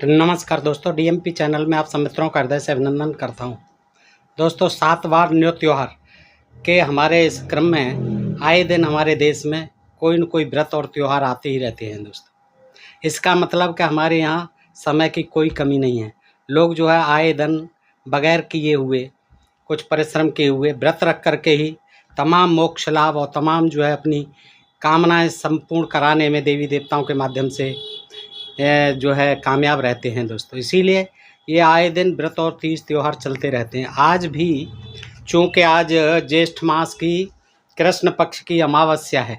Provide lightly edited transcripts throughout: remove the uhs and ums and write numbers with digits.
तो नमस्कार दोस्तों, डीएमपी चैनल में आप सब मित्रों का हृदय से अभिनंदन करता हूं। दोस्तों, 7 बार न्यू त्यौहार के हमारे इस क्रम में आए दिन हमारे देश में कोई न कोई व्रत और त्यौहार आते ही रहते हैं दोस्तों। इसका मतलब कि हमारे यहाँ समय की कोई कमी नहीं है। लोग जो है आए दिन बगैर किए हुए, कुछ परिश्रम किए हुए व्रत रख करके ही तमाम मोक्ष लाभ और तमाम जो है अपनी कामनाएं संपूर्ण कराने में देवी देवताओं के माध्यम से जो है कामयाब रहते हैं दोस्तों। इसीलिए ये आए दिन व्रत और तीज त्यौहार चलते रहते हैं। आज भी चूँकि आज ज्येष्ठ मास की कृष्ण पक्ष की अमावस्या है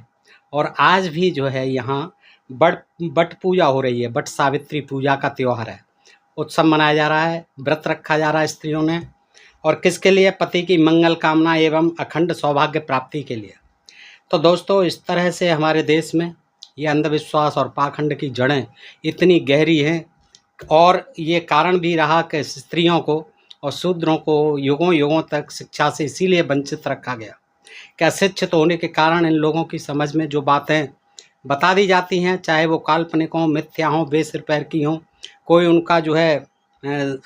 और आज भी जो है यहाँ बट पूजा हो रही है। बट सावित्री पूजा का त्यौहार है, उत्सव मनाया जा रहा है, व्रत रखा जा रहा है स्त्रियों ने। और किसके लिए? पति की मंगल कामना एवं अखंड सौभाग्य प्राप्ति के लिए। तो दोस्तों, इस तरह से हमारे देश में ये अंधविश्वास और पाखंड की जड़ें इतनी गहरी हैं और ये कारण भी रहा कि स्त्रियों को और शूद्रों को युगों युगों तक शिक्षा से इसीलिए वंचित रखा गया कि अशिक्षित होने के कारण इन लोगों की समझ में जो बातें बता दी जाती हैं, चाहे वो काल्पनिक हों, मिथ्या हों, बेसिर पैर की हों, कोई उनका जो है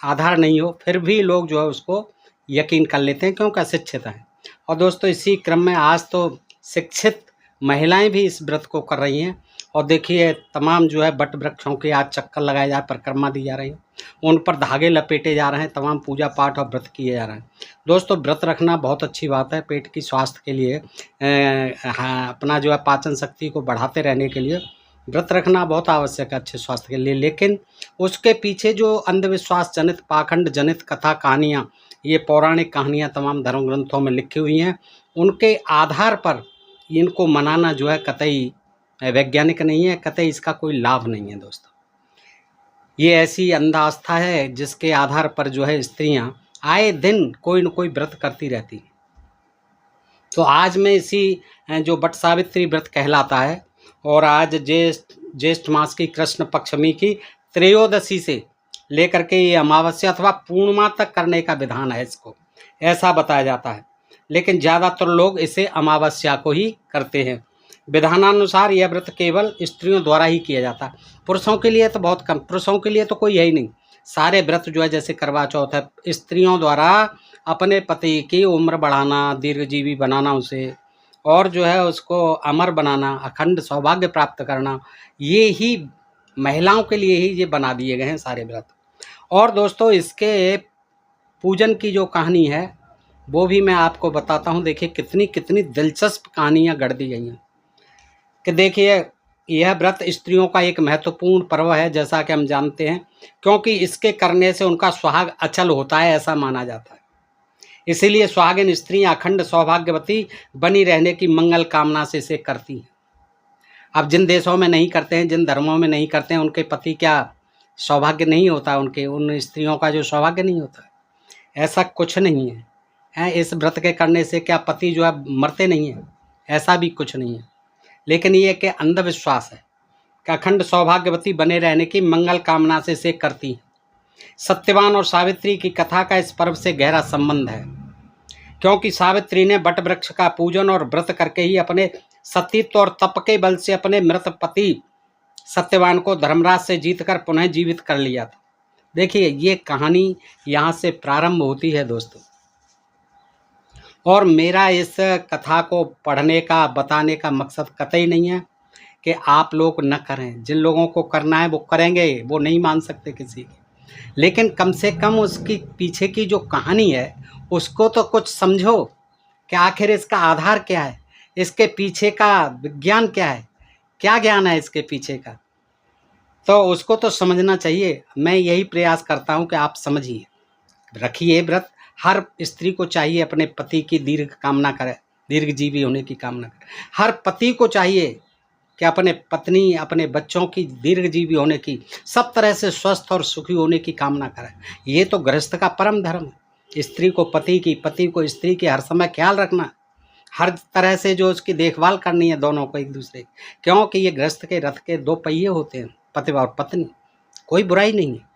आधार नहीं हो, फिर भी लोग जो है उसको यकीन कर लेते हैं क्योंकि अशिक्षित हैं। और दोस्तों, इसी क्रम में आज तो शिक्षित महिलाएं भी इस व्रत को कर रही हैं। और देखिए, तमाम जो है बट वृक्षों के आज चक्कर लगाए जा, परिक्रमा दी जा रही है, उन पर धागे लपेटे जा रहे हैं, तमाम पूजा पाठ और व्रत किए जा रहे हैं। दोस्तों, व्रत रखना बहुत अच्छी बात है, पेट की स्वास्थ्य के लिए, अपना जो है पाचन शक्ति को बढ़ाते रहने के लिए व्रत रखना बहुत आवश्यक है, अच्छे स्वास्थ्य के लिए। लेकिन उसके पीछे जो अंधविश्वास जनित, पाखंड जनित कथा कहानियाँ, ये पौराणिक कहानियाँ तमाम धर्म ग्रंथों में लिखी हुई हैं, उनके आधार पर इनको मनाना जो है कतई वैज्ञानिक नहीं है, कतई इसका कोई लाभ नहीं है दोस्तों। ये ऐसी अंध आस्था है जिसके आधार पर जो है स्त्रियां आए दिन कोई न कोई व्रत करती रहती हैं। तो आज मैं इसी जो बट सावित्री व्रत कहलाता है और आज ज्येष्ठ मास की कृष्ण पक्षमी की त्रयोदशी से लेकर के ये अमावस्या अथवा पूर्णिमा तक करने का विधान है, इसको ऐसा बताया जाता है। लेकिन ज़्यादातर लोग इसे अमावस्या को ही करते हैं। विधानानुसार यह व्रत केवल स्त्रियों द्वारा ही किया जाता है, पुरुषों के लिए तो बहुत कम, पुरुषों के लिए तो कोई है ही नहीं। सारे व्रत जो है, जैसे करवा चौथ है, स्त्रियों द्वारा अपने पति की उम्र बढ़ाना, दीर्घजीवी बनाना उसे, और जो है उसको अमर बनाना, अखंड सौभाग्य प्राप्त करना, ये ही महिलाओं के लिए ही ये बना दिए गए हैं सारे व्रत। और दोस्तों, इसके पूजन की जो कहानी है वो भी मैं आपको बताता हूँ। देखिए कितनी कितनी दिलचस्प कहानियाँ गढ़ दी गई हैं कि देखिए, यह व्रत स्त्रियों का एक महत्वपूर्ण पर्व है, जैसा कि हम जानते हैं, क्योंकि इसके करने से उनका सुहाग अचल होता है, ऐसा माना जाता है। इसीलिए सुहागिन स्त्रियां अखंड सौभाग्यवती बनी रहने की मंगल कामना से इसे करती हैं। अब जिन देशों में नहीं करते हैं, जिन धर्मों में नहीं करते हैं, उनके पति क्या सौभाग्य नहीं होता, उन स्त्रियों का जो सौभाग्य नहीं होता, ऐसा कुछ नहीं है। इस व्रत के करने से क्या पति जो है मरते नहीं हैं? ऐसा भी कुछ नहीं है। लेकिन ये कि अंधविश्वास है कि अखंड सौभाग्यवती बने रहने की मंगल कामना से इसे करती हैं। सत्यवान और सावित्री की कथा का इस पर्व से गहरा संबंध है, क्योंकि सावित्री ने बट वृक्ष का पूजन और व्रत करके ही अपने सतीत्व और तप के बल से अपने मृत पति सत्यवान को धर्मराज से जीतकर पुनः जीवित कर लिया था। देखिए, ये कहानी यहाँ से प्रारंभ होती है दोस्तों। और मेरा इस कथा को पढ़ने का, बताने का मकसद कतई नहीं है कि आप लोग न करें। जिन लोगों को करना है वो करेंगे, वो नहीं मान सकते किसी की। लेकिन कम से कम उसकी पीछे की जो कहानी है उसको तो कुछ समझो कि आखिर इसका आधार क्या है, इसके पीछे का विज्ञान क्या है, क्या ज्ञान है इसके पीछे का, तो उसको तो समझना चाहिए। मैं यही प्रयास करता हूँ कि आप समझिए, रखिए व्रत। हर स्त्री को चाहिए अपने पति की दीर्घ कामना करे, दीर्घजीवी होने की कामना करे। हर पति को चाहिए कि अपने पत्नी, अपने बच्चों की दीर्घजीवी होने की, सब तरह से स्वस्थ और सुखी होने की कामना करे। ये तो गृहस्थ का परम धर्म है। स्त्री को पति की, पति को स्त्री की हर समय ख्याल रखना, हर तरह से जो उसकी देखभाल करनी है दोनों को एक दूसरे की, क्योंकि ये गृहस्थ के रथ के 2 पहिए होते हैं, पति और पत्नी। कोई बुराई नहीं है,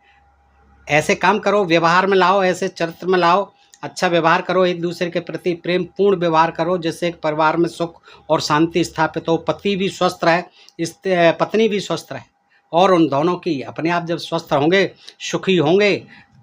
ऐसे काम करो, व्यवहार में लाओ, ऐसे चरित्र में लाओ, अच्छा व्यवहार करो, एक दूसरे के प्रति प्रेम पूर्ण व्यवहार करो, जिससे एक परिवार में सुख और शांति स्थापित हो, पति भी स्वस्थ रहे, पत्नी भी स्वस्थ रहे, और उन दोनों की अपने आप जब स्वस्थ होंगे, सुखी होंगे,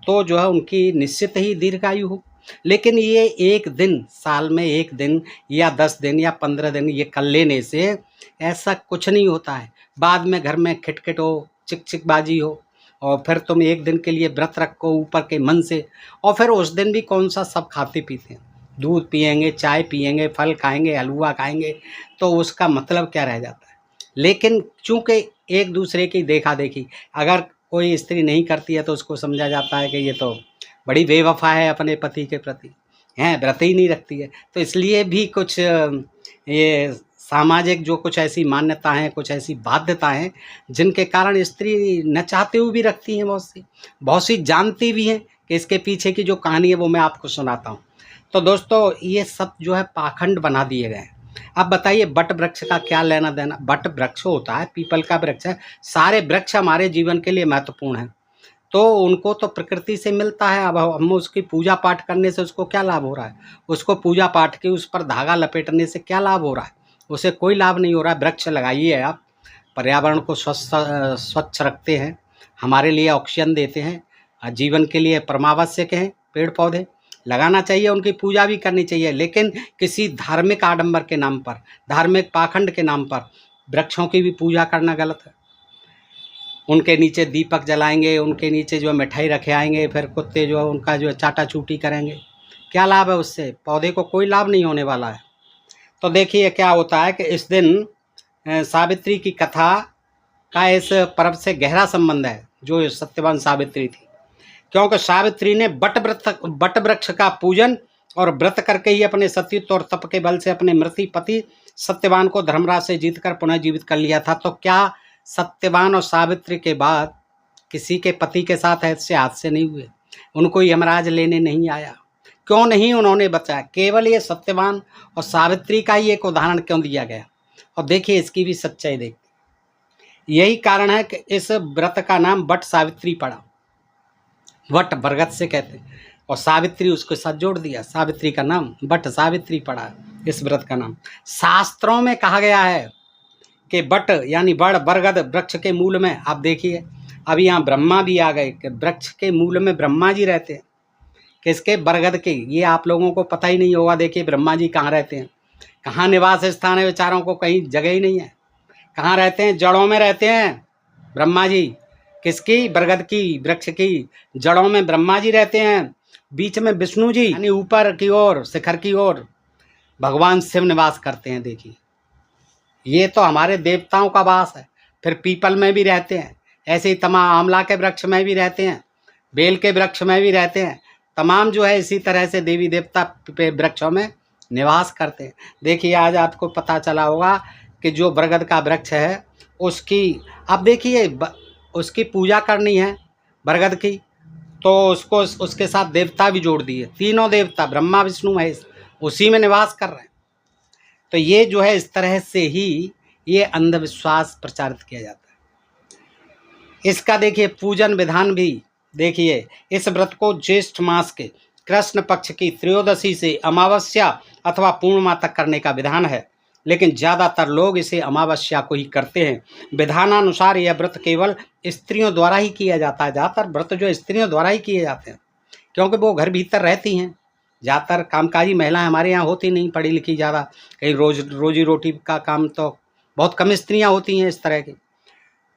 तो जो है उनकी निश्चित ही दीर्घायु हो। लेकिन ये एक दिन, साल में एक दिन या 10 दिन या 15 दिन ये कर लेने से ऐसा कुछ नहीं होता है। बाद में घर में खिटखिट हो, चिकचिकबाजी हो, और फिर तुम एक दिन के लिए व्रत रखो ऊपर के मन से, और फिर उस दिन भी कौन सा सब खाते पीते हैं, दूध पिएंगे, चाय पिएंगे, फल खाएंगे, हलवा खाएंगे, तो उसका मतलब क्या रह जाता है। लेकिन चूंकि एक दूसरे की देखा देखी अगर कोई स्त्री नहीं करती है तो उसको समझा जाता है कि ये तो बड़ी बेवफा है अपने पति के प्रति, हैं, व्रत ही नहीं रखती है। तो इसलिए भी कुछ ये सामाजिक जो कुछ ऐसी मान्यता हैं, कुछ ऐसी बाध्यताएं हैं, जिनके कारण स्त्री न चाहते हुए भी रखती हैं, बहुत सी जानती भी हैं कि इसके पीछे की जो कहानी है वो मैं आपको सुनाता हूँ। तो दोस्तों ये सब जो है पाखंड बना दिए गए हैं। अब बताइए बट वृक्ष का क्या लेना देना। बट वृक्ष होता है, पीपल का वृक्ष है, सारे वृक्ष हमारे जीवन के लिए महत्वपूर्ण हैं, तो उनको तो प्रकृति से मिलता है। अब हम उसकी पूजा पाठ करने से उसको क्या लाभ हो रहा है, उसको पूजा पाठ के उस पर धागा लपेटने से क्या लाभ हो रहा है, उसे कोई लाभ नहीं हो रहा है। वृक्ष लगाइए आप, पर्यावरण को स्वच्छ रखते हैं, हमारे लिए ऑक्सीजन देते हैं, जीवन के लिए परमावश्यक हैं। पेड़ पौधे लगाना चाहिए, उनकी पूजा भी करनी चाहिए, लेकिन किसी धार्मिक आडंबर के नाम पर, धार्मिक पाखंड के नाम पर वृक्षों की भी पूजा करना गलत है। उनके नीचे दीपक जलाएंगे, उनके नीचे जो मिठाई रखे आएंगे, फिर कुत्ते जो है उनका जो चाटा चूटी करेंगे, क्या लाभ है उससे, पौधे को कोई लाभ नहीं होने वाला है। तो देखिए क्या होता है कि इस दिन सावित्री की कथा का इस पर्व से गहरा संबंध है, जो सत्यवान सावित्री थी, क्योंकि सावित्री ने बट वृक्ष का पूजन और व्रत करके ही अपने सतीत्व और तप के बल से अपने मृत्यु पति सत्यवान को धर्मराज से जीतकर पुनः जीवित कर लिया था। तो क्या सत्यवान और सावित्री के बाद किसी के पति के साथ ऐसे हादसे नहीं हुए, उनको यमराज लेने नहीं आया, क्यों नहीं उन्होंने बचाया? केवल ये सत्यवान और सावित्री का ही एक उदाहरण क्यों दिया गया? और देखिए इसकी भी सच्चाई देखिए। यही कारण है कि इस व्रत का नाम बट सावित्री पड़ा। वट बरगद से कहते हैं और सावित्री उसको साथ जोड़ दिया, सावित्री का नाम बट सावित्री पड़ा इस व्रत का नाम। शास्त्रों में कहा गया है कि बट यानी बड़ बरगद वृक्ष के मूल में, आप देखिए अभी यहाँ ब्रह्मा भी आ गए कि वृक्ष के मूल में ब्रह्मा जी रहते हैं। किसके? बरगद के। ये आप लोगों को पता ही नहीं होगा। देखिए ब्रह्मा जी कहाँ रहते हैं, कहाँ निवास स्थान है बेचारों को, कहीं जगह ही नहीं है। कहाँ रहते हैं? जड़ों में रहते हैं ब्रह्मा जी। किसकी? बरगद की, वृक्ष की जड़ों में ब्रह्मा जी रहते हैं। बीच में विष्णु जी यानी ऊपर की ओर, शिखर की ओर भगवान शिव निवास करते हैं। देखिए ये तो हमारे देवताओं का वास है। फिर पीपल में भी रहते हैं, ऐसे ही तमाम आंवला के वृक्ष में भी रहते हैं, बेल के वृक्ष में भी रहते हैं, तमाम जो है इसी तरह से देवी देवता वृक्षों में निवास करते हैं। देखिए आज आपको पता चला होगा कि जो बरगद का वृक्ष है उसकी, अब देखिए उसकी पूजा करनी है बरगद की, तो उसको उसके साथ देवता भी जोड़ दिए, तीनों देवता ब्रह्मा विष्णु महेश उसी में निवास कर रहे हैं। तो ये जो है इस तरह से ही ये अंधविश्वास प्रचारित किया जाता है। इसका देखिए पूजन विधान भी देखिए, इस व्रत को ज्येष्ठ मास के कृष्ण पक्ष की त्रयोदशी से अमावस्या अथवा पूर्णिमा तक करने का विधान है, लेकिन ज़्यादातर लोग इसे अमावस्या को ही करते हैं। विधानानुसार यह व्रत केवल स्त्रियों द्वारा ही किया जाता है। ज़्यादातर व्रत जो स्त्रियों द्वारा ही किए जाते हैं, क्योंकि वो घर भीतर रहती हैं। ज़्यादातर कामकाजी महिलाएं हमारे यहाँ होती नहीं, पढ़ी लिखी ज़्यादा, कहीं रोजी रोटी का काम तो बहुत कम स्त्रियाँ होती हैं इस तरह की।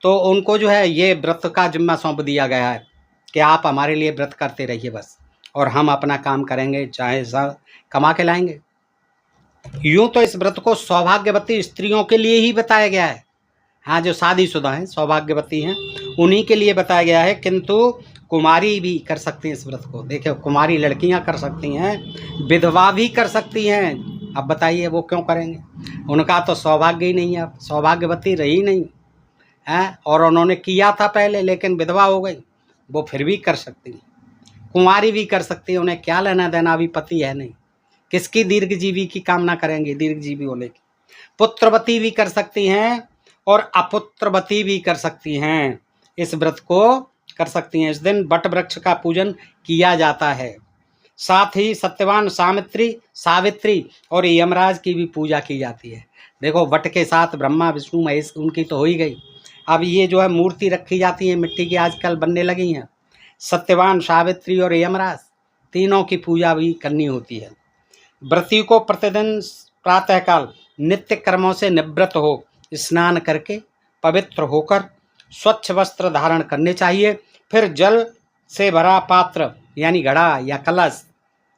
तो उनको जो है ये व्रत का जिम्मा सौंप दिया गया है कि आप हमारे लिए व्रत करते रहिए बस, और हम अपना काम करेंगे, चाहे कमा के लाएंगे। यूँ तो इस व्रत को सौभाग्यवती स्त्रियों के लिए ही बताया गया है। हाँ, जो शादीशुदा हैं, सौभाग्यवती हैं, उन्हीं के लिए बताया गया है, किंतु कुमारी भी कर सकती हैं इस व्रत को। देखिए कुमारी लड़कियां कर सकती हैं, विधवा भी कर सकती हैं। अब बताइए वो क्यों करेंगे? उनका तो सौभाग्य ही नहीं है, सौभाग्यवती रही नहीं है, और उन्होंने किया था पहले लेकिन विधवा हो गई, वो फिर भी कर सकती हैं। कुंवारी भी कर सकती है, उन्हें क्या लेना देना, अभी पति है नहीं, किसकी दीर्घजीवी की कामना करेंगे, दीर्घजीवी होने की। पुत्रवती भी कर सकती हैं और अपुत्रवती भी कर सकती हैं, इस व्रत को कर सकती हैं। इस दिन बट वृक्ष का पूजन किया जाता है, साथ ही सत्यवान सावित्री और यमराज की भी पूजा की जाती है। देखो वट के साथ ब्रह्मा विष्णु महेश उनकी तो हो ही गई, अब ये जो है मूर्ति रखी जाती है मिट्टी की, आजकल बनने लगी हैं। सत्यवान, सावित्री और यमराज तीनों की पूजा भी करनी होती है। व्रती को प्रतिदिन प्रातःकाल नित्य कर्मों से निवृत्त हो स्नान करके पवित्र होकर स्वच्छ वस्त्र धारण करने चाहिए। फिर जल से भरा पात्र यानी घड़ा या कलश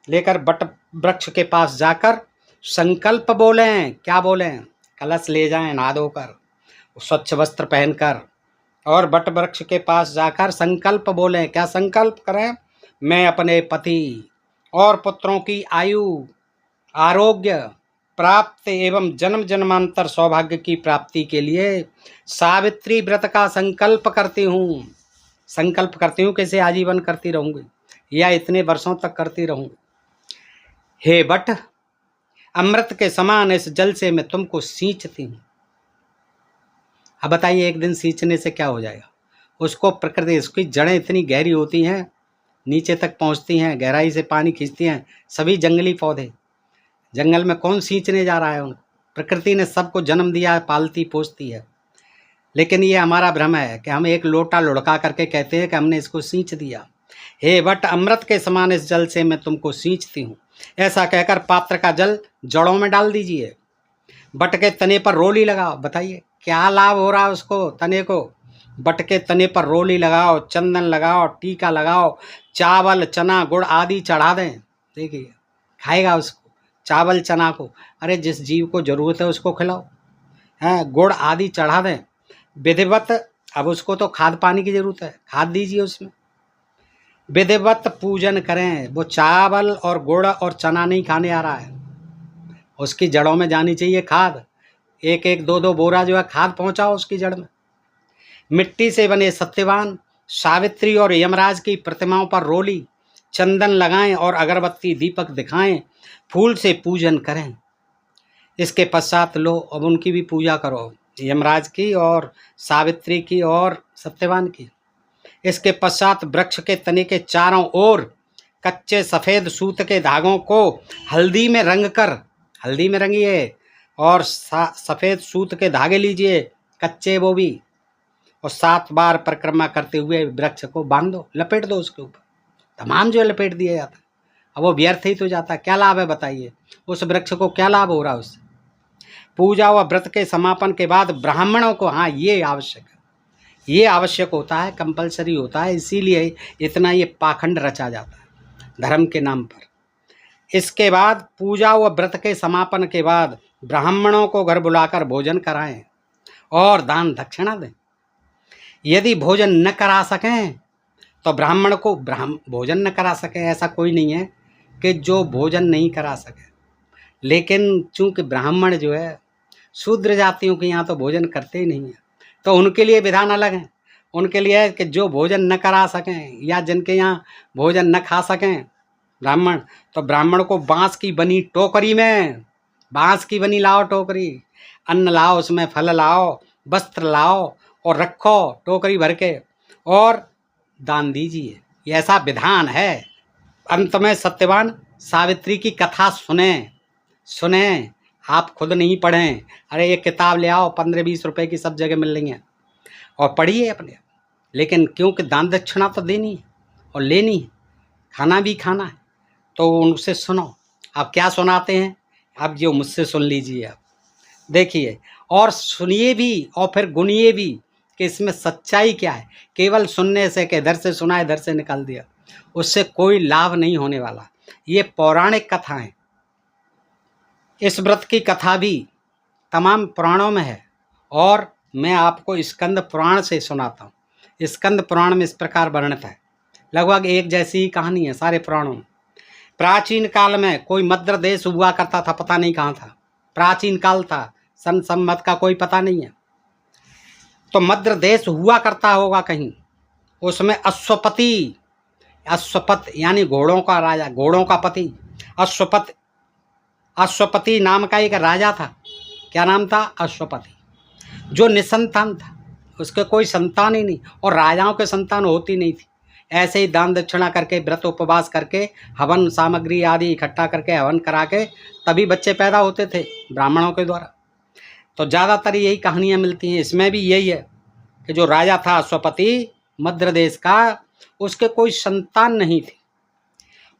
लेकर बट वृक्ष के पास जाकर संकल्प बोलें। क्या बोलें? कलश ले जाएं नहा धोकर, स्वच्छ वस्त्र पहनकर, और बट वृक्ष के पास जाकर संकल्प बोलें। क्या संकल्प करें? मैं अपने पति और पुत्रों की आयु, आरोग्य प्राप्त एवं जन्म जन्मांतर सौभाग्य की प्राप्ति के लिए सावित्री व्रत का संकल्प करती हूँ। संकल्प करती हूँ कैसे? आजीवन करती रहूँगी या इतने वर्षों तक करती रहूँगी। हे बट, अमृत के समान इस जल से मैं तुमको सींचती हूँ। अब बताइए, एक दिन सींचने से क्या हो जाएगा? उसको प्रकृति, उसकी जड़ें इतनी गहरी होती हैं, नीचे तक पहुँचती हैं, गहराई से पानी खींचती हैं। सभी जंगली पौधे, जंगल में कौन सींचने जा रहा है उनको? प्रकृति ने सबको जन्म दिया है, पालती पोसती है। लेकिन ये हमारा भ्रम है कि हम एक लोटा लुढ़का करके कहते हैं कि हमने इसको सींच दिया। हे बट, अमृत के समान इस जल से मैं तुमको सींचती हूँ। ऐसा कहकर पात्र का जल जड़ों में डाल दीजिए। बट के तने पर रोली लगाओ। बताइए क्या लाभ हो रहा है उसको, तने को? बट के तने पर रोली लगाओ, चंदन लगाओ, टीका लगाओ, चावल, चना, गुड़ आदि चढ़ा दें। देखिए, खाएगा उसको, चावल चना को। अरे जिस जीव को जरूरत है उसको खिलाओ, हैं, गुड़ आदि चढ़ा दें विधिवत। अब उसको तो खाद पानी की जरूरत है, खाद दीजिए उसमें। विधिवत पूजन करें। वो चावल और गुड़ और चना नहीं खाने आ रहा है, उसकी जड़ों में जानी चाहिए खाद। एक एक दो दो बोरा जो है खाद पहुंचाओ उसकी जड़ में। मिट्टी से बने सत्यवान, सावित्री और यमराज की प्रतिमाओं पर रोली, चंदन लगाएं और अगरबत्ती दीपक दिखाएं। फूल से पूजन करें। इसके पश्चात लो, अब उनकी भी पूजा करो, यमराज की और सावित्री की और सत्यवान की। इसके पश्चात वृक्ष के तने के चारों ओर कच्चे सफ़ेद सूत के धागों को हल्दी में रंग कर, हल्दी में रंगिए, और सफ़ेद सूत के धागे लीजिए कच्चे, वो भी, और 7 बार परिक्रमा करते हुए वृक्ष को बांध दो, लपेट दो उसके ऊपर। तमाम जो लपेट दिया जाता, अब वो व्यर्थ ही तो जाता। क्या लाभ है बताइए? उस वृक्ष को क्या लाभ हो रहा है उससे? पूजा व व्रत के समापन के बाद ब्राह्मणों को, हाँ ये आवश्यक है, ये आवश्यक होता है, कंपलसरी होता है, इसीलिए इतना ये पाखंड रचा जाता है धर्म के नाम पर। इसके बाद पूजा व व्रत के समापन के बाद ब्राह्मणों को घर बुलाकर भोजन कराएं और दान दक्षिणा दें। यदि भोजन न करा सकें तो ब्राह्मण को भोजन न करा सकें, ऐसा कोई नहीं है कि जो भोजन नहीं करा सके। लेकिन चूंकि ब्राह्मण जो है शूद्र जातियों के यहाँ तो भोजन करते ही नहीं है, तो उनके लिए विधान अलग है। उनके लिए है कि जो भोजन न करा सकें या जिनके यहाँ भोजन न खा सकें ब्राह्मण, तो ब्राह्मण को बांस की बनी टोकरी में, बांस की बनी लाओ टोकरी, अन्न लाओ, उसमें फल लाओ, वस्त्र लाओ और रखो टोकरी भर के, और दान दीजिए। ये ऐसा विधान है। अंत में सत्यवान सावित्री की कथा सुने, आप खुद नहीं पढ़ें। अरे ये किताब ले आओ, 15-20 रुपए की सब जगह मिल रही हैं, और पढ़िए अपने। लेकिन क्योंकि दान दक्षिणा तो देनी है और लेनी है, खाना भी खाना है, तो उनसे सुनो। अब क्या सुनाते हैं? अब जो मुझसे सुन लीजिए, आप देखिए और सुनिए भी, और फिर गुनिए भी कि इसमें सच्चाई क्या है। केवल सुनने से कि इधर से सुना इधर से निकाल दिया, उससे कोई लाभ नहीं होने वाला। ये पौराणिक कथा है। इस व्रत की कथा भी तमाम पुराणों में है, और मैं आपको स्कंद पुराण से सुनाता हूँ। स्कंद पुराण में इस प्रकार वर्णित है, लगभग एक जैसी ही कहानी है सारे पुराणों में। प्राचीन काल में कोई मद्र देश हुआ करता था, पता नहीं कहाँ था, प्राचीन काल था, सन संवत का कोई पता नहीं है। तो मद्र देश हुआ करता होगा कहीं, उसमें अश्वपत यानी घोड़ों का राजा, घोड़ों का पति अश्वपति नाम का एक राजा था। क्या नाम था? अश्वपति, जो निसंतान था, उसके कोई संतान ही नहीं, और राजाओं के संतान होती नहीं थी। ऐसे ही दान दक्षिणा करके, व्रत उपवास करके, हवन सामग्री आदि इकट्ठा करके, हवन करा के तभी बच्चे पैदा होते थे ब्राह्मणों के द्वारा। तो ज़्यादातर यही कहानियाँ मिलती हैं, इसमें भी यही है। कि जो राजा था अश्वपति मद्र देश का, उसके कोई संतान नहीं थी।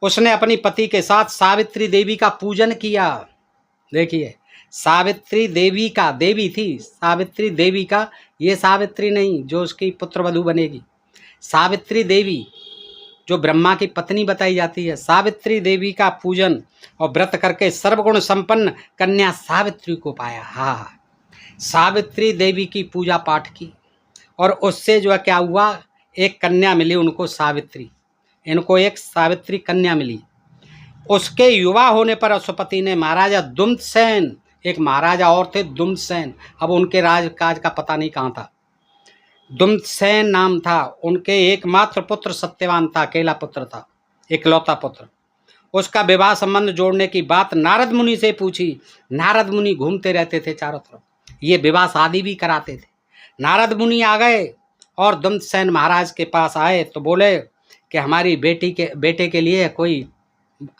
उसने अपनी पति के साथ सावित्री देवी का पूजन किया। देखिए, सावित्री देवी का, देवी थी सावित्री देवी का, ये सावित्री नहीं जो उसकी पुत्रवधू बनेगी। सावित्री देवी जो ब्रह्मा की पत्नी बताई जाती है, सावित्री देवी का पूजन और व्रत करके सर्वगुण संपन्न कन्या सावित्री को पाया। हाँ, सावित्री देवी की पूजा पाठ की और उससे जो है क्या हुआ, एक कन्या मिली उनको सावित्री, इनको एक सावित्री कन्या मिली। उसके युवा होने पर अश्वपति ने महाराजा दुम्दसेन, एक महाराजा और थे दुम्दसेन, अब उनके राजकाज का पता नहीं कहाँ था, दुम्दसेन नाम था उनके, एकमात्र पुत्र सत्यवान था, अकेला पुत्र था, इकलौता पुत्र। उसका विवाह संबंध जोड़ने की बात नारद मुनि से पूछी। नारद मुनि घूमते रहते थे चारों तरफ, ये विवाह शादी भी कराते थे। नारद मुनि आ गए और दुम्दसेन महाराज के पास आए तो बोले कि हमारी बेटे के लिए कोई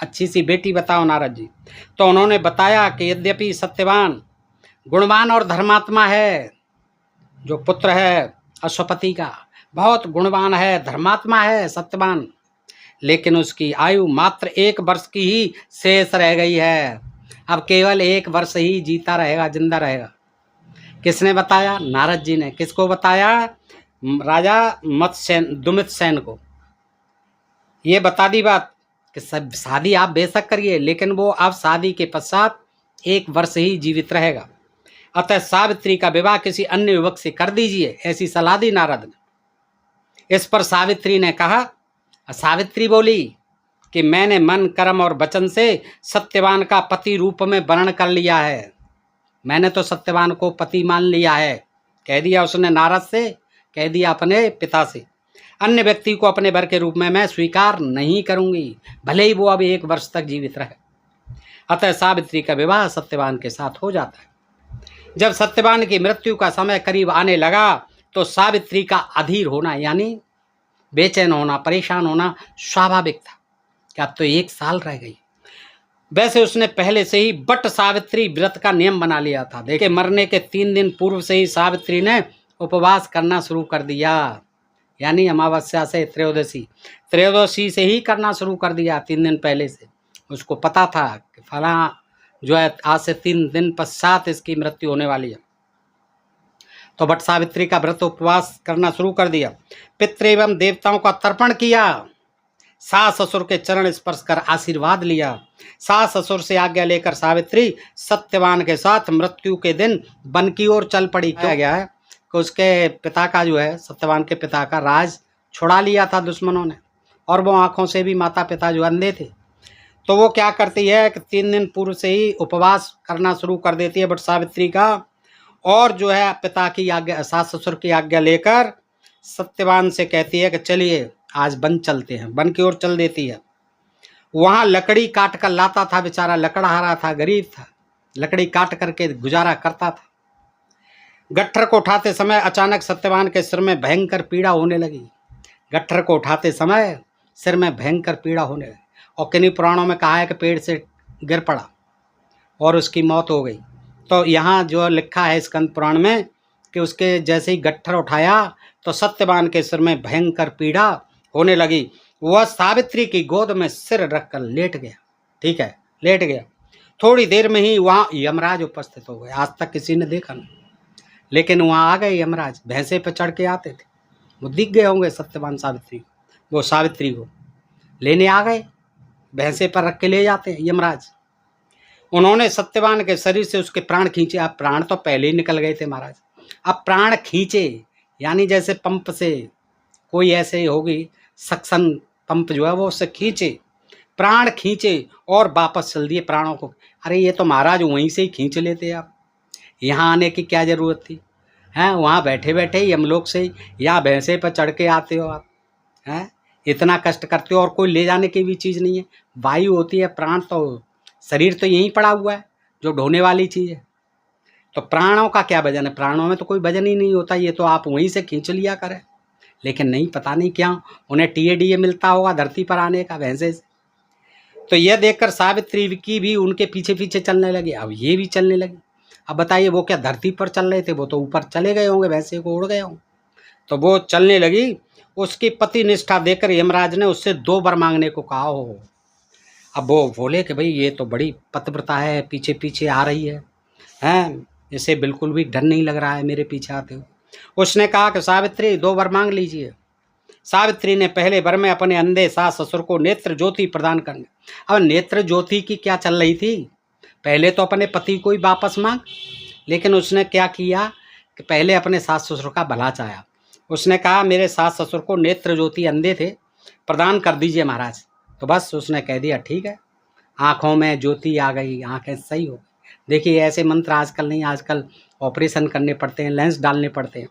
अच्छी सी बेटी बताओ नारद जी। तो उन्होंने बताया कि यद्यपि सत्यवान गुणवान और धर्मात्मा है, जो पुत्र है अश्वपति का, बहुत गुणवान है, धर्मात्मा है सत्यवान, लेकिन उसकी आयु मात्र 1 वर्ष की ही शेष रह गई है। अब केवल 1 वर्ष ही जीता रहेगा, जिंदा रहेगा। किसने बताया? नारद जी ने। किसको बताया? राजा दुम्दसेन को। ये बता दी बात कि सब शादी आप बेशक करिए, लेकिन वो अब शादी के पश्चात 1 वर्ष ही जीवित रहेगा, अतः सावित्री का विवाह किसी अन्य युवक से कर दीजिए, ऐसी सलाह दी नारद ने। इस पर सावित्री ने कहा, सावित्री बोली कि मैंने मन कर्म और वचन से सत्यवान का पति रूप में वर्ण कर लिया है, मैंने तो सत्यवान को पति मान लिया है। कह दिया उसने नारद से, कह दिया अपने पिता से, अन्य व्यक्ति को अपने वर के रूप में मैं स्वीकार नहीं करूंगी, भले ही वो अब 1 वर्ष तक जीवित रहे। अतः सावित्री का विवाह सत्यवान के साथ हो जाता है। जब सत्यवान की मृत्यु का समय करीब आने लगा तो सावित्री का अधीर होना यानी बेचैन होना, परेशान होना स्वाभाविक था कि अब तो 1 साल रह गई। वैसे उसने पहले से ही बट सावित्री व्रत का नियम बना लिया था। देखिए, मरने के 3 दिन पूर्व से ही सावित्री ने उपवास करना शुरू कर दिया, यानी अमावस्या से त्रयोदशी से ही करना शुरू कर दिया। 3 दिन पहले से उसको पता था कि फला जो है आज से 3 दिन पश्चात इसकी मृत्यु होने वाली है, तो बट सावित्री का व्रत उपवास करना शुरू कर दिया। पितृ एवं देवताओं का तर्पण किया, सास ससुर के चरण स्पर्श कर आशीर्वाद लिया। सास ससुर से आज्ञा लेकर सावित्री सत्यवान के साथ मृत्यु के दिन वन की ओर चल पड़ी। क्या गया है कि उसके पिता का जो है, सत्यवान के पिता का राज छुड़ा लिया था दुश्मनों ने, और वो आंखों से भी माता पिता जो अंधे थे, तो वो क्या करती है कि 3 दिन पूर्व से ही उपवास करना शुरू कर देती है बट सावित्री का, और जो है पिता की आज्ञा, सास ससुर की आज्ञा लेकर सत्यवान से कहती है कि चलिए आज वन चलते हैं। वन की ओर चल देती है। वहाँ लकड़ी काट कर लाता था, बेचारा लकड़हारा था, गरीब था, लकड़ी काट करके गुजारा करता था। गट्ठर को उठाते समय अचानक सत्यवान के सिर में भयंकर पीड़ा होने लगी। गट्ठर को उठाते समय सिर में भयंकर पीड़ा होने लगी, और किन्हीं पुराणों में कहा है कि पेड़ से गिर पड़ा और उसकी मौत हो गई। तो यहाँ जो लिखा है स्कंद पुराण में कि उसके जैसे ही गट्ठर उठाया तो सत्यवान के सिर में भयंकर पीड़ा होने लगी। वह सावित्री की गोद में सिर रखकर लेट गया। ठीक है, लेट गया। थोड़ी देर में ही वहाँ यमराज उपस्थित हो गए। आज तक किसी ने देखा नहीं, लेकिन वहाँ आ गए यमराज, भैंसे पर चढ़ के आते थे। वो दिख गए होंगे सत्यवान सावित्री को, वो सावित्री को लेने आ गए, भैंसे पर रख के ले जाते हैं यमराज। उन्होंने सत्यवान के शरीर से उसके प्राण खींचे। अब प्राण तो पहले ही निकल गए थे महाराज, अब प्राण खींचे यानी जैसे पंप से कोई ऐसे होगी सक्शन पंप जो है वो उससे खींचे, प्राण खींचे और वापस चल दिए प्राणों को। अरे ये तो महाराज वहीं से ही खींच लेते, आप यहाँ आने की क्या ज़रूरत थी? हैं, वहाँ बैठे बैठे यमलोक से यहाँ भैंसे पर चढ़ के आते हो आप, हैं, इतना कष्ट करते हो, और कोई ले जाने की भी चीज़ नहीं है। वायु होती है, प्राण तो शरीर तो यहीं पड़ा हुआ है जो ढोने वाली चीज़ है, तो प्राणों का क्या वजन है? प्राणों में तो कोई वजन ही नहीं होता, ये तो आप वहीं से खींच लिया करें। लेकिन नहीं, पता नहीं क्या उन्हें टीए मिलता होगा धरती पर आने का भैंसे से। तो यह देखकर सावित्री की भी उनके पीछे पीछे चलने लगी। अब ये भी चलने लगी। अब बताइए वो क्या धरती पर चल रहे थे, वो तो ऊपर चले गए होंगे, भैंसे को उड़ गए होंगे। तो वो चलने लगी। उसकी पति निष्ठा देकर यमराज ने उससे 2 वर मांगने को कहा हो। अब वो बोले कि भाई ये तो बड़ी पतिव्रता है, पीछे पीछे आ रही है, हैं, इसे बिल्कुल भी डर नहीं लग रहा है मेरे पीछे आते हुए। उसने कहा कि सावित्री 2 वर मांग लीजिए। सावित्री ने पहले वर में अपने अंधे सास ससुर को नेत्र ज्योति प्रदान करने। अब नेत्र ज्योति की क्या चल रही थी, पहले तो अपने पति को ही वापस मांग, लेकिन उसने क्या किया कि पहले अपने सास ससुर का भला चाहा। उसने कहा मेरे सास ससुर को नेत्र ज्योति अंधे थे, प्रदान कर दीजिए महाराज। तो बस उसने कह दिया ठीक है, आँखों में ज्योति आ गई, आँखें सही हो गई। देखिए ऐसे मंत्र आजकल नहीं, आजकल ऑपरेशन करने पड़ते हैं, लेंस डालने पड़ते हैं।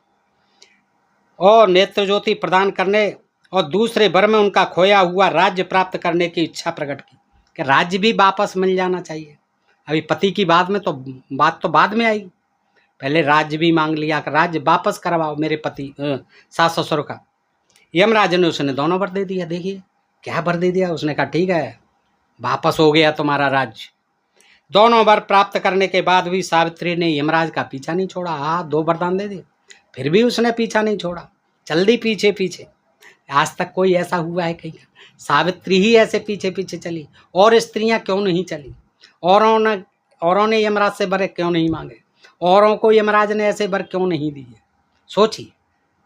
और नेत्र ज्योति प्रदान करने और दूसरे वर में उनका खोया हुआ राज्य प्राप्त करने की इच्छा प्रकट की कि राज्य भी वापस मिल जाना चाहिए। अभी पति की बात में तो बात तो बाद में आई, पहले राज्य भी मांग लिया कि राज्य वापस करवाओ मेरे पति सास ससुर का। यमराज ने उसने दोनों वर दे दिया। देखिए क्या वर दे दिया, उसने कहा ठीक है, वापस हो गया तुम्हारा राज्य। दोनों वर प्राप्त करने के बाद भी सावित्री ने यमराज का पीछा नहीं छोड़ा। हाँ 2 वरदान दे दिए, फिर भी उसने पीछा नहीं छोड़ा, चल दी पीछे पीछे। आज तक कोई ऐसा हुआ है कहीं? सावित्री ही ऐसे पीछे पीछे चली, और स्त्रियां क्यों नहीं चली? औरों ने यमराज से वर क्यों नहीं मांगे? औरों को यमराज ने ऐसे वर क्यों नहीं दिए? सोचिए,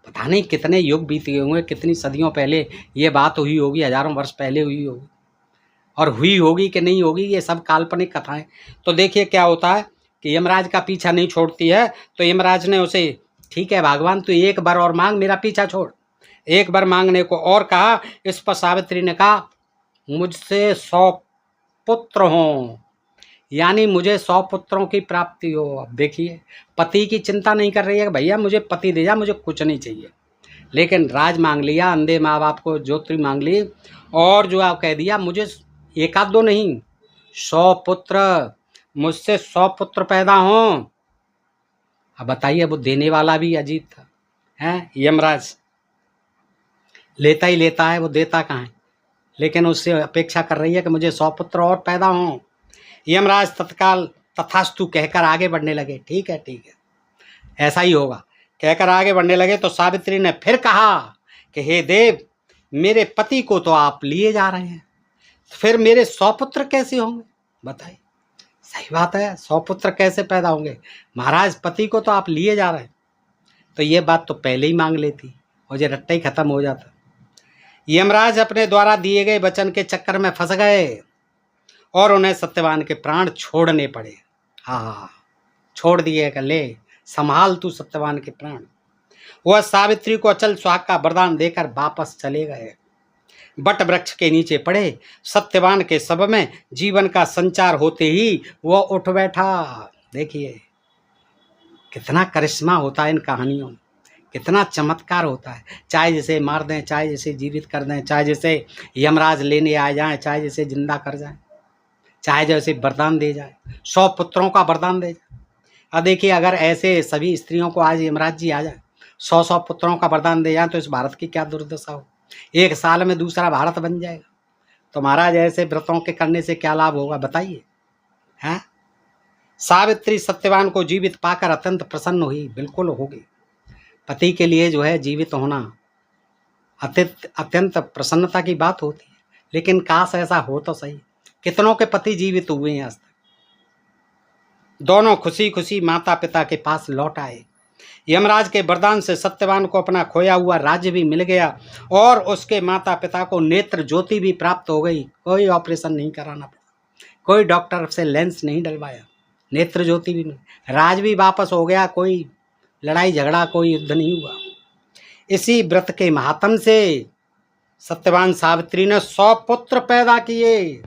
पता नहीं कितने युग बीत गए होंगे, कितनी सदियों पहले ये बात हुई होगी, हजारों वर्ष पहले हुई होगी, और हुई होगी कि नहीं होगी, ये सब काल्पनिक कथाएं। तो देखिए क्या होता है कि यमराज का पीछा नहीं छोड़ती है, तो यमराज ने उसे ठीक है भगवान तू 1 बार और मांग, मेरा पीछा छोड़। 1 बार मांगने को और कहा। इस पर सावित्री ने कहा मुझसे 100 पुत्र हों, यानी मुझे 100 पुत्रों की प्राप्ति हो। अब देखिए पति की चिंता नहीं कर रही है कि भैया मुझे पति दे जा, मुझे कुछ नहीं चाहिए, लेकिन राज मांग लिया, अंधे माँ बाप को ज्योति मांग ली, और जो आप कह दिया मुझे 1 आध 2 नहीं 100 पुत्र, मुझसे 100 पुत्र पैदा हों। अब बताइए, वो देने वाला भी अजीब था, हैं, यमराज लेता ही लेता है, वो देता कहाँ है, लेकिन उससे अपेक्षा कर रही है कि मुझे 100 पुत्र और पैदा हों। यमराज तत्काल तथास्तु कहकर आगे बढ़ने लगे। ठीक है ठीक है, ऐसा ही होगा कहकर आगे बढ़ने लगे। तो सावित्री ने फिर कहा कि हे देव, मेरे पति को तो आप लिए जा रहे हैं, फिर मेरे 100 पुत्र कैसे होंगे? बताइए, सही बात है, 100 पुत्र कैसे पैदा होंगे महाराज, पति को तो आप लिए जा रहे हैं। तो ये बात तो पहले ही मांग लेती और ये रट्टा ही खत्म हो जाता। यमराज अपने द्वारा दिए गए वचन के चक्कर में फंस गए और उन्हें सत्यवान के प्राण छोड़ने पड़े। हाँ, छोड़ दिए कि ले संभाल तू सत्यवान के प्राण। वह सावित्री को अचल सुहाग का वरदान देकर वापस चले गए। बट वृक्ष के नीचे पड़े सत्यवान के शव में जीवन का संचार होते ही वह उठ बैठा। देखिए कितना करिश्मा होता है इन कहानियों में, कितना चमत्कार होता है। चाहे जिसे मार दें, चाहे जिसे जीवित कर दें, चाहे जिसे यमराज लेने आ जाए, चाहे जिसे जिंदा कर जाए, चाहे जैसे वरदान दे जाए, 100 पुत्रों का वरदान दे जाए। अब देखिए अगर ऐसे सभी स्त्रियों को आज यमराज जी आ जाए, 100 पुत्रों का वरदान दे जाए, तो इस भारत की क्या दुर्दशा हो। 1 साल में दूसरा भारत बन जाएगा। तो महाराज ऐसे व्रतों के करने से क्या लाभ होगा बताइए, हैं? सावित्री सत्यवान को जीवित पाकर अत्यंत प्रसन्न हुई। बिल्कुल होगी, पति के लिए जो है जीवित होना अत्यंत प्रसन्नता की बात होती है। लेकिन काश ऐसा हो तो सही, कितनों के पति जीवित हुए हैं आज तक। दोनों खुशी खुशी माता पिता के पास लौट आए। यमराज के वरदान से सत्यवान को अपना खोया हुआ राज्य भी मिल गया और उसके माता पिता को नेत्र ज्योति भी प्राप्त हो गई। कोई ऑपरेशन नहीं कराना पड़ा, कोई डॉक्टर से लेंस नहीं डलवाया, नेत्र ज्योति भी नहीं, राज भी वापस हो गया, कोई लड़ाई झगड़ा कोई युद्ध नहीं हुआ। इसी व्रत के महात्म से सत्यवान सावित्री ने 100 पुत्र पैदा किए।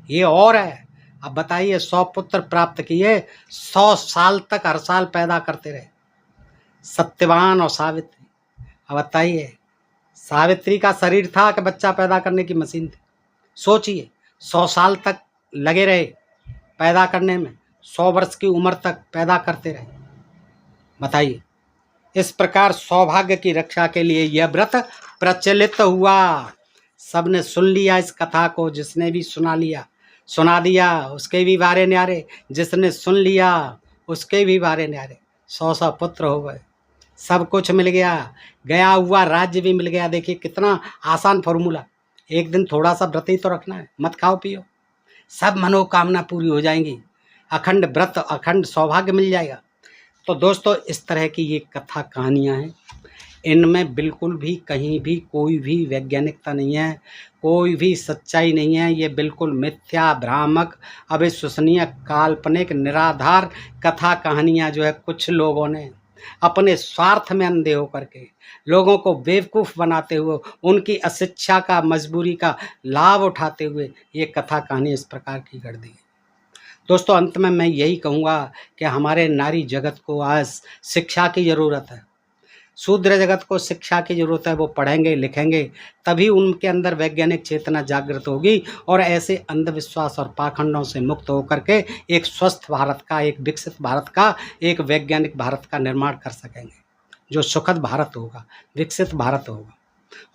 ये और है, अब बताइए 100 पुत्र प्राप्त किए, 100 साल तक हर साल पैदा करते रहे सत्यवान और सावित्री। अब बताइए, सावित्री का शरीर था कि बच्चा पैदा करने की मशीन थी? सोचिए, 100 साल तक लगे रहे पैदा करने में, 100 वर्ष की उम्र तक पैदा करते रहे। बताइए, इस प्रकार सौभाग्य की रक्षा के लिए यह व्रत प्रचलित हुआ। सबने सुन लिया इस कथा को, जिसने भी सुना दिया उसके भी बारे न्यारे, जिसने सुन लिया उसके भी बारे न्यारे। 100 पुत्र हो गए, सब कुछ मिल गया, गया हुआ राज्य भी मिल गया। देखिए कितना आसान फॉर्मूला। एक दिन थोड़ा सा व्रत ही तो रखना है, मत खाओ पियो, सब मनोकामना पूरी हो जाएंगी, अखंड व्रत अखंड सौभाग्य मिल जाएगा। तो दोस्तों इस तरह की ये कथा कहानियाँ हैं, इनमें बिल्कुल भी कहीं भी कोई भी वैज्ञानिकता नहीं है, कोई भी सच्चाई नहीं है। ये बिल्कुल मिथ्या, भ्रामक, अविश्वसनीय, काल्पनिक, निराधार कथा कहानियाँ जो है कुछ लोगों ने अपने स्वार्थ में अंधे होकर के लोगों को बेवकूफ़ बनाते हुए, उनकी अशिक्षा का, मजबूरी का लाभ उठाते हुए ये कथा कहानी इस प्रकार की कर दी। दोस्तों अंत में मैं यही कहूँगा कि हमारे नारी जगत को आज शिक्षा की ज़रूरत है, शूद्र जगत को शिक्षा की ज़रूरत है। वो पढ़ेंगे लिखेंगे तभी उनके अंदर वैज्ञानिक चेतना जागृत होगी और ऐसे अंधविश्वास और पाखंडों से मुक्त होकर के एक स्वस्थ भारत का, एक विकसित भारत का, एक वैज्ञानिक भारत का निर्माण कर सकेंगे, जो सुखद भारत होगा, विकसित भारत होगा।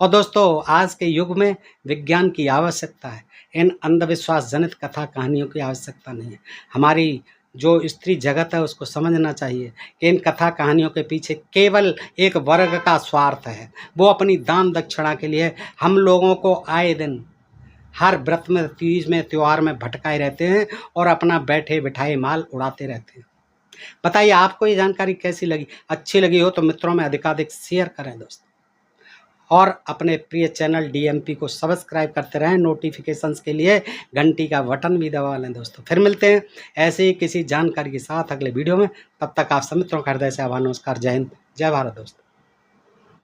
और दोस्तों आज के युग में विज्ञान की आवश्यकता है, इन अंधविश्वास जनित कथा कहानियों की आवश्यकता नहीं है। हमारी जो स्त्री जगत है उसको समझना चाहिए कि इन कथा कहानियों के पीछे केवल एक वर्ग का स्वार्थ है, वो अपनी दान दक्षिणा के लिए हम लोगों को आए दिन हर व्रत में, तीज में, त्यौहार में भटकाए रहते हैं और अपना बैठे बिठाए माल उड़ाते रहते हैं। बताइए आपको ये जानकारी कैसी लगी? अच्छी लगी हो तो मित्रों में अधिकाधिक शेयर करें दोस्तों, और अपने प्रिय चैनल डीएमपी को सब्सक्राइब करते रहें। नोटिफिकेशंस के लिए घंटी का बटन भी दबा लें दोस्तों। फिर मिलते हैं ऐसे ही किसी जानकारी के साथ अगले वीडियो में। तब तक आप सब मित्रों का हृदय से आभार, नमस्कार, जय हिंद, जय भारत दोस्तों।